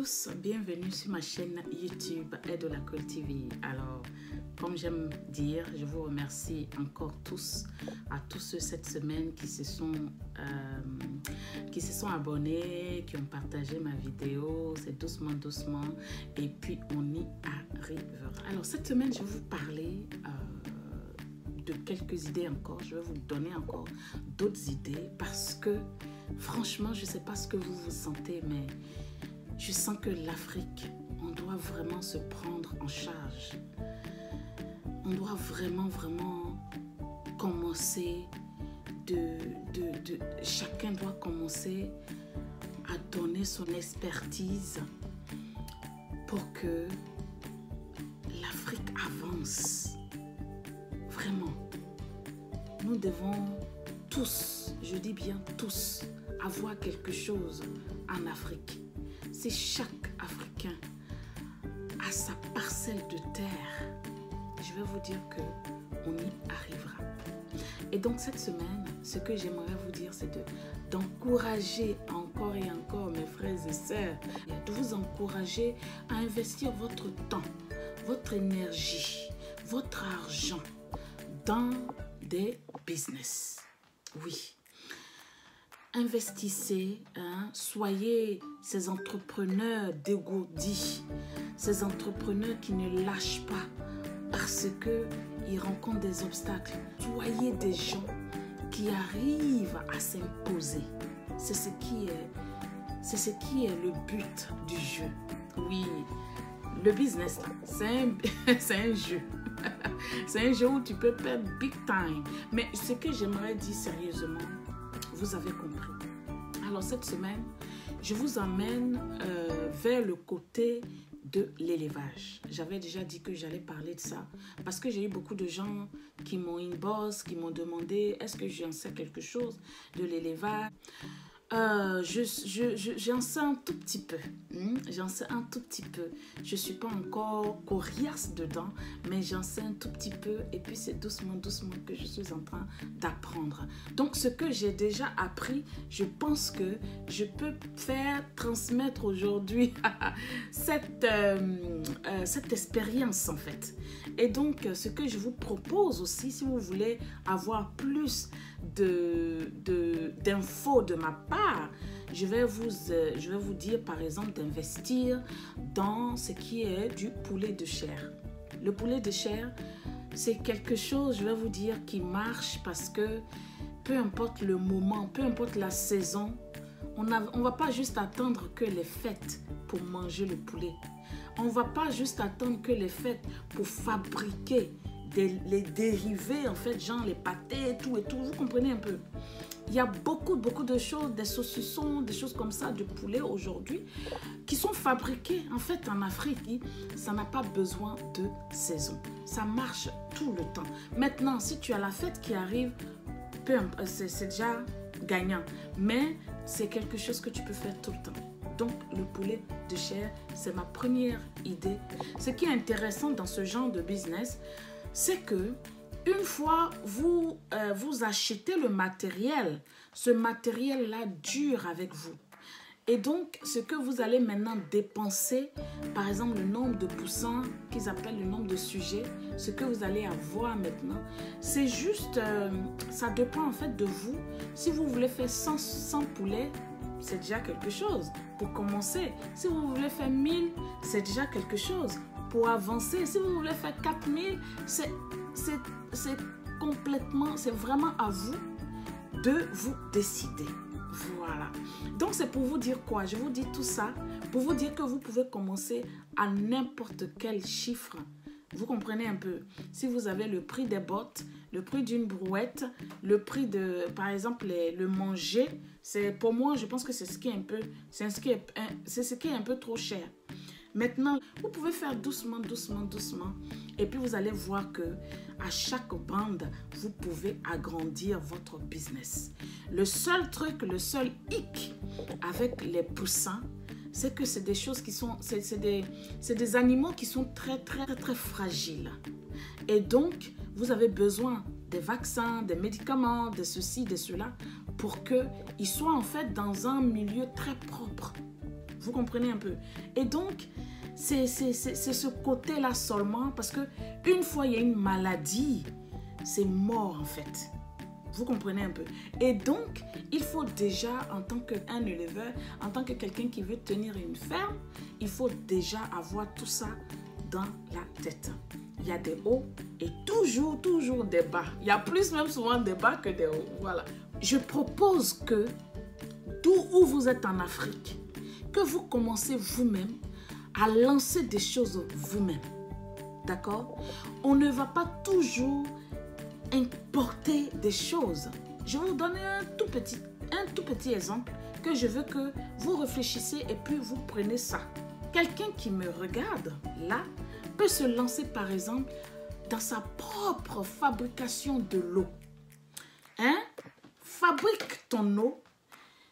tous, bienvenue sur ma chaîne YouTube Edolacol TV. Alors, comme j'aime dire, je vous remercie encore tous, à tous ceux cette semaine qui se sont abonnés, qui ont partagé ma vidéo. C'est doucement, doucement, et puis on y arrivera. Alors, cette semaine, je vais vous parler de quelques idées encore. Je vais vous donner encore d'autres idées parce que, franchement, je ne sais pas ce que vous vous sentez, mais je sens que l'Afrique, on doit vraiment se prendre en charge. On doit vraiment commencer chacun doit commencer à donner son expertise pour que l'Afrique avance. Vraiment. Nous devons tous, je dis bien tous, avoir quelque chose en Afrique. Si chaque Africain a sa parcelle de terre, je vais vous dire qu'on y arrivera. Et donc cette semaine, ce que j'aimerais vous dire, c'est d'encourager encore et encore mes frères et sœurs, de vous encourager à investir votre temps, votre énergie, votre argent dans des business. Oui. Investissez, soyez ces entrepreneurs dégourdis, ces entrepreneurs qui ne lâchent pas parce qu'ils rencontrent des obstacles. Soyez des gens qui arrivent à s'imposer. C'est ce qui est le but du jeu. Oui, le business, c'est un jeu. C'est un jeu où tu peux perdre big time. Mais ce que j'aimerais dire sérieusement, vous avez compris. Alors cette semaine, je vous emmène vers le côté de l'élevage. J'avais déjà dit que j'allais parler de ça parce que j'ai eu beaucoup de gens qui m'ont inbox, qui m'ont demandé est-ce que j'en sais quelque chose de l'élevage. J'en sais un tout petit peu. J'en sais un tout petit peu. Je ne suis pas encore coriace dedans, mais j'en sais un tout petit peu. Et puis, c'est doucement, doucement que je suis en train d'apprendre. Donc, ce que j'ai déjà appris, je pense que je peux transmettre aujourd'hui cette expérience, en fait. Et donc, ce que je vous propose aussi, si vous voulez avoir plus d'infos de ma part, je vais vous dire par exemple d'investir dans ce qui est du poulet de chair. Le poulet de chair, c'est quelque chose, je vais vous dire, qui marche parce que peu importe le moment, peu importe la saison, on ne va pas juste attendre que les fêtes pour manger le poulet. On ne va pas juste attendre que les fêtes pour fabriquer les dérivés, en fait, genre les pâtés et tout, vous comprenez un peu. Il y a beaucoup de choses, des saucissons, des choses comme ça, de poulet aujourd'hui, qui sont fabriqués, en fait, en Afrique. Ça n'a pas besoin de saison. Ça marche tout le temps. Maintenant, si tu as la fête qui arrive, c'est déjà gagnant. Mais c'est quelque chose que tu peux faire tout le temps. Donc, le poulet de chair, c'est ma première idée. Ce qui est intéressant dans ce genre de business, c'est que une fois vous achetez le matériel, ce matériel-là dure avec vous. Et donc, ce que vous allez maintenant dépenser, par exemple, le nombre de poussins qu'ils appellent le nombre de sujets, ce que vous allez avoir maintenant, c'est juste, ça dépend en fait de vous. Si vous voulez faire 100 poulets, c'est déjà quelque chose pour commencer. Si vous voulez faire 1000, c'est déjà quelque chose pour avancer. Si vous voulez faire 4000, c'est vraiment à vous de vous décider. Voilà. Donc, c'est pour vous dire quoi? Je vous dis tout ça pour vous dire que vous pouvez commencer à n'importe quel chiffre. Vous comprenez un peu? Si vous avez le prix des bottes, le prix d'une brouette, le prix de, par exemple, le manger, pour moi, je pense que c'est ce qui est un peu trop cher. Maintenant, vous pouvez faire doucement, doucement, doucement. Et puis, vous allez voir que à chaque bande, vous pouvez agrandir votre business. Le seul truc, le seul hic avec les poussins, c'est que c'est des choses qui sont... C'est des animaux qui sont très, très, très fragiles. Et donc, vous avez besoin des vaccins, des médicaments, de ceci, de cela, pour qu'ils soient en fait dans un milieu très propre. Vous comprenez un peu? Et donc, c'est ce côté-là seulement, parce que une fois il y a une maladie, c'est mort en fait. Vous comprenez un peu? Et donc, il faut déjà, en tant qu'un éleveur, en tant que quelqu'un qui veut tenir une ferme, il faut déjà avoir tout ça dans la tête. Il y a des hauts et toujours des bas. Il y a plus même souvent des bas que des hauts. Voilà. Je propose que, d'où où vous êtes en Afrique, que vous commencez vous-même à lancer des choses vous-même. D'accord? On ne va pas toujours importer des choses. Je vais vous donner un tout petit exemple que je veux que vous réfléchissez et puis vous prenez ça. Quelqu'un qui me regarde là peut se lancer par exemple dans sa propre fabrication de l'eau. Hein? Fabrique ton eau,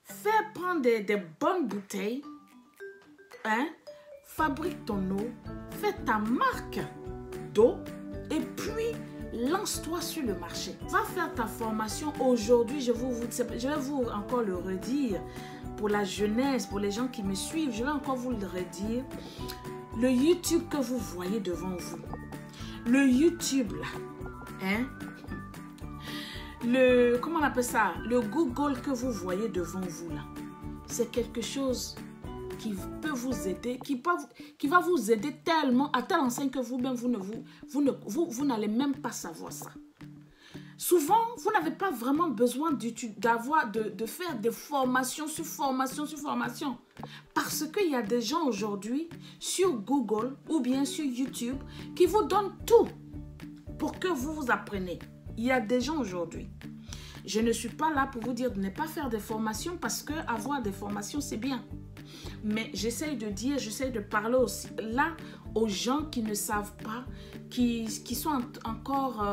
fais prendre des bonnes bouteilles, hein? Fabrique ton eau, fais ta marque d'eau et puis lance-toi sur le marché. Va faire ta formation aujourd'hui. Je vais vous encore le redire pour la jeunesse, pour les gens qui me suivent. Je vais encore vous le redire. Le YouTube que vous voyez devant vous, le YouTube là, hein? Comment on appelle ça? Le Google que vous voyez devant vous là, c'est quelque chose qui peut vous aider, qui va vous aider tellement, à telle enseigne que vous-même, vous n'allez même pas savoir ça. Souvent, vous n'avez pas vraiment besoin de faire des formations sur formation sur formation. Parce qu'il y a des gens aujourd'hui sur Google ou bien sur YouTube qui vous donnent tout pour que vous appreniez. Il y a des gens aujourd'hui. Je ne suis pas là pour vous dire de ne pas faire des formations parce que avoir des formations, c'est bien. Mais j'essaye de dire, j'essaye de parler aussi là aux gens qui ne savent pas, qui sont encore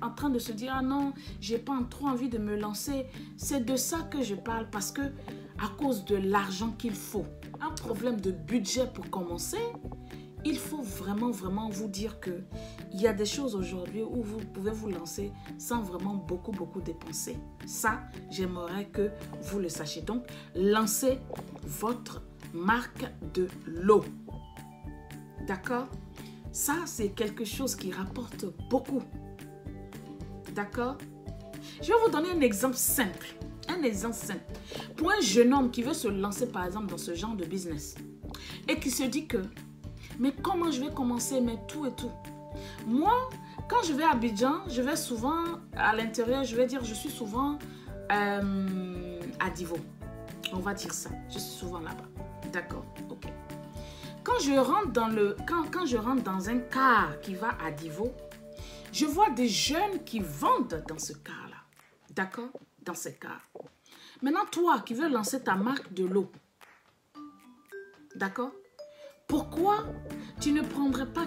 en train de se dire « Ah non, j'ai pas trop envie de me lancer ». C'est de ça que je parle parce que à cause de l'argent qu'il faut, un problème de budget pour commencer, il faut vraiment vous dire que il y a des choses aujourd'hui où vous pouvez vous lancer sans vraiment beaucoup dépenser. Ça, j'aimerais que vous le sachiez. Donc, lancez votre marque de l'eau. D'accord? Ça, c'est quelque chose qui rapporte beaucoup. D'accord? Je vais vous donner un exemple simple. Un exemple simple. Pour un jeune homme qui veut se lancer, par exemple, dans ce genre de business et qui se dit que mais comment je vais commencer, mais tout et tout. Moi, quand je vais à Abidjan, je vais souvent à l'intérieur, je vais dire, je suis souvent à Divo. On va dire ça. Je suis souvent là-bas. D'accord, ok. Quand je rentre dans un car qui va à Divo, je vois des jeunes qui vendent dans ce car-là. D'accord? Dans ce car. Maintenant, toi qui veux lancer ta marque de l'eau, d'accord? Pourquoi tu ne prendrais pas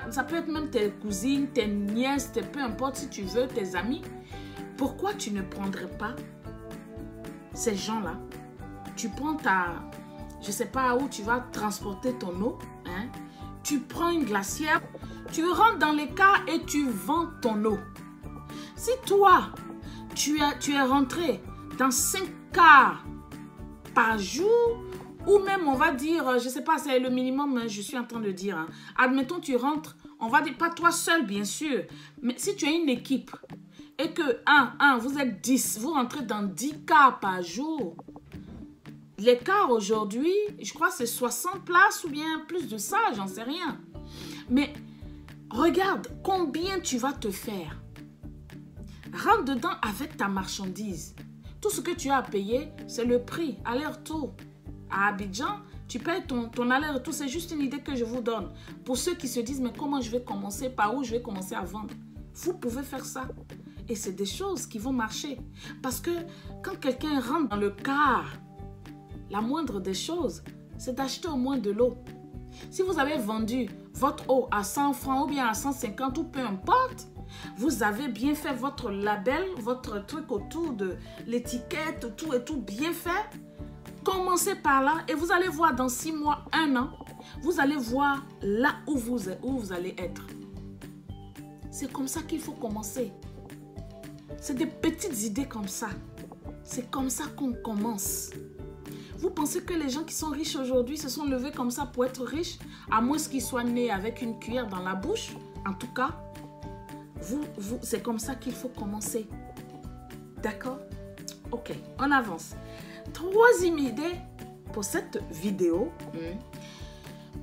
ça peut être même tes cousines, tes nièces, peu importe si tu veux, tes amis. Pourquoi tu ne prendrais pas ces gens-là? Tu prends je ne sais pas où tu vas transporter ton eau. Hein? Tu prends une glacière, tu rentres dans les cars et tu vends ton eau. Si toi, tu es rentré dans 5 cars par jour, ou même, on va dire, je ne sais pas, c'est le minimum, hein, je suis en train de dire. Hein. Admettons, tu rentres, on va dire, pas toi seul, bien sûr. Mais si tu as une équipe et que, vous êtes 10, vous rentrez dans 10 cars par jour. Les cars aujourd'hui, je crois que c'est 60 places ou bien plus de ça, j'en sais rien. Mais regarde combien tu vas te faire. Rentre dedans avec ta marchandise. Tout ce que tu as à payer, c'est le prix, aller-retour. À Abidjan, tu payes ton aller-retour. C'est juste une idée que je vous donne. Pour ceux qui se disent, mais comment je vais commencer? Par où je vais commencer à vendre? Vous pouvez faire ça. Et c'est des choses qui vont marcher. Parce que quand quelqu'un rentre dans le car, la moindre des choses, c'est d'acheter au moins de l'eau. Si vous avez vendu votre eau à 100 francs ou bien à 150 ou peu importe, vous avez bien fait votre label, votre truc autour de l'étiquette, tout et tout bien fait. Commencez par là et vous allez voir dans 6 mois, 1 an, vous allez voir là où vous allez être. C'est comme ça qu'il faut commencer. C'est des petites idées comme ça. C'est comme ça qu'on commence. Vous pensez que les gens qui sont riches aujourd'hui se sont levés comme ça pour être riches, à moins qu'ils soient nés avec une cuillère dans la bouche? En tout cas, c'est comme ça qu'il faut commencer. D'accord? Ok, on avance. Troisième idée pour cette vidéo.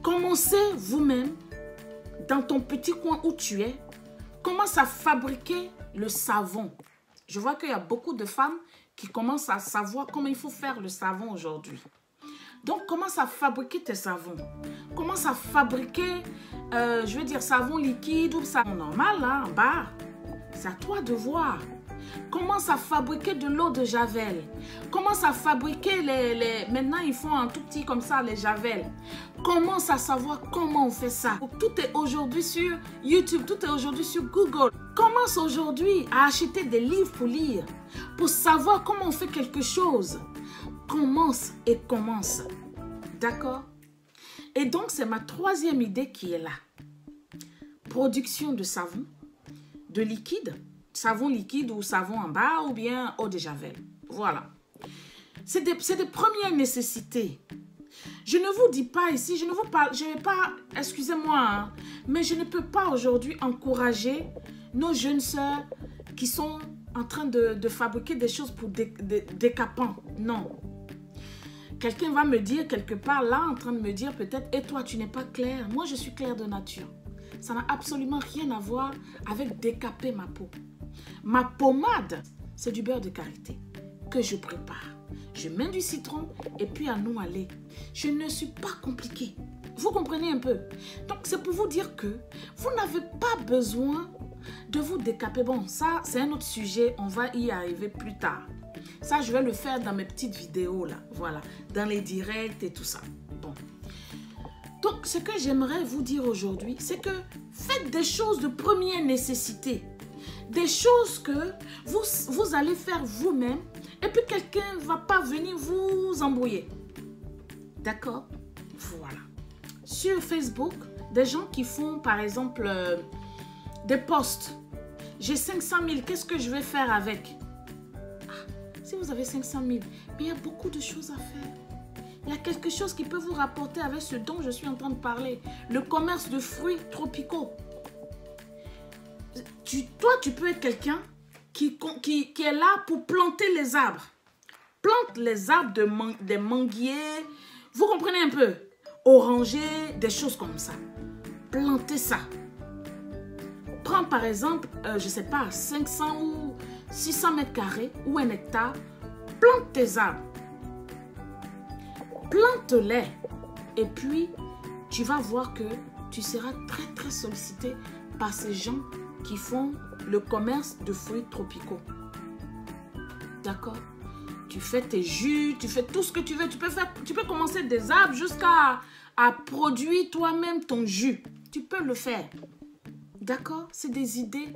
Commencez vous-même dans ton petit coin où tu es. Commence à fabriquer le savon. Je vois qu'il y a beaucoup de femmes qui commencent à savoir comment il faut faire le savon aujourd'hui. Donc, commence à fabriquer tes savons. Commence à fabriquer, je veux dire, savon liquide ou savon normal, là, en bas. C'est à toi de voir. Commence à fabriquer de l'eau de Javel. Commence à fabriquer Maintenant, ils font un tout petit comme ça, les Javel. Commence à savoir comment on fait ça. Tout est aujourd'hui sur YouTube. Tout est aujourd'hui sur Google. Commence aujourd'hui à acheter des livres pour lire. Pour savoir comment on fait quelque chose. Commence et commence. D'accord? Et donc, c'est ma troisième idée qui est là. Production de savon, de liquide. Savon liquide ou savon en bas ou bien eau de Javel. Voilà. C'est des premières nécessités. Je ne vous dis pas ici, je ne vais pas, excusez-moi, hein, mais je ne peux pas aujourd'hui encourager nos jeunes sœurs qui sont en train de fabriquer des choses pour décapants. Non. Quelqu'un va me dire quelque part là, en train de me dire peut-être, et toi tu n'es pas claire. Moi je suis claire de nature. Ça n'a absolument rien à voir avec décaper ma peau. Ma pommade, c'est du beurre de karité que je prépare. Je mets du citron et puis un eau à lait. Je ne suis pas compliquée. Vous comprenez un peu? Donc, c'est pour vous dire que vous n'avez pas besoin de vous décaper. Bon, ça, c'est un autre sujet. On va y arriver plus tard. Ça, je vais le faire dans mes petites vidéos, là. Voilà. Dans les directs et tout ça. Bon. Donc, ce que j'aimerais vous dire aujourd'hui, c'est que faites des choses de première nécessité. Des choses que vous allez faire vous-même et puis quelqu'un ne va pas venir vous embrouiller. D'accord? Voilà. Sur Facebook, des gens qui font par exemple des posts. J'ai 500 000, qu'est-ce que je vais faire avec? Si vous avez 500 000, mais il y a beaucoup de choses à faire. Il y a quelque chose qui peut vous rapporter avec ce dont je suis en train de parler. Le commerce de fruits tropicaux. Toi, tu peux être quelqu'un qui est là pour planter les arbres. Plante les arbres des manguiers. Vous comprenez un peu? Orangers, des choses comme ça. Plantez ça. Prends par exemple, je ne sais pas, 500 ou 600 mètres carrés ou 1 hectare. Plante tes arbres. Plante-les. Et puis, tu vas voir que tu seras très, très sollicité par ces gens qui font le commerce de fruits tropicaux. D'accord? Tu fais tes jus, tu fais tout ce que tu veux. Tu peux commencer des arbres jusqu'à produire toi-même ton jus. Tu peux le faire. D'accord? C'est des idées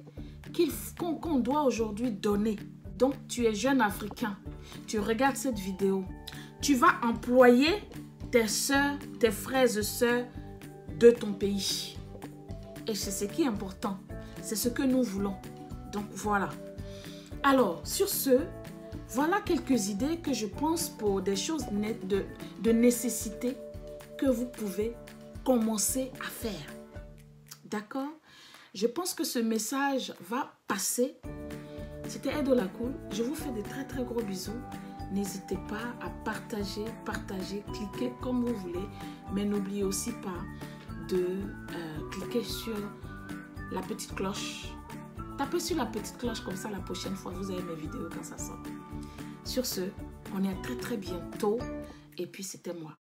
qu'on doit aujourd'hui donner. Donc, tu es jeune Africain. Tu regardes cette vidéo. Tu vas employer tes soeurs, tes frères et sœurs de ton pays. Et c'est ce qui est important. C'est ce que nous voulons. Donc, voilà. Alors, sur ce, voilà quelques idées que je pense pour des choses de nécessité que vous pouvez commencer à faire. D'accord? Je pense que ce message va passer. C'était Edo la Cool. Je vous fais de très très gros bisous. N'hésitez pas à partager, cliquez comme vous voulez. Mais n'oubliez aussi pas de cliquer sur la petite cloche. Tapez sur la petite cloche comme ça la prochaine fois vous avez mes vidéos quand ça sort. Sur ce, on est à très très bientôt. Et puis c'était moi.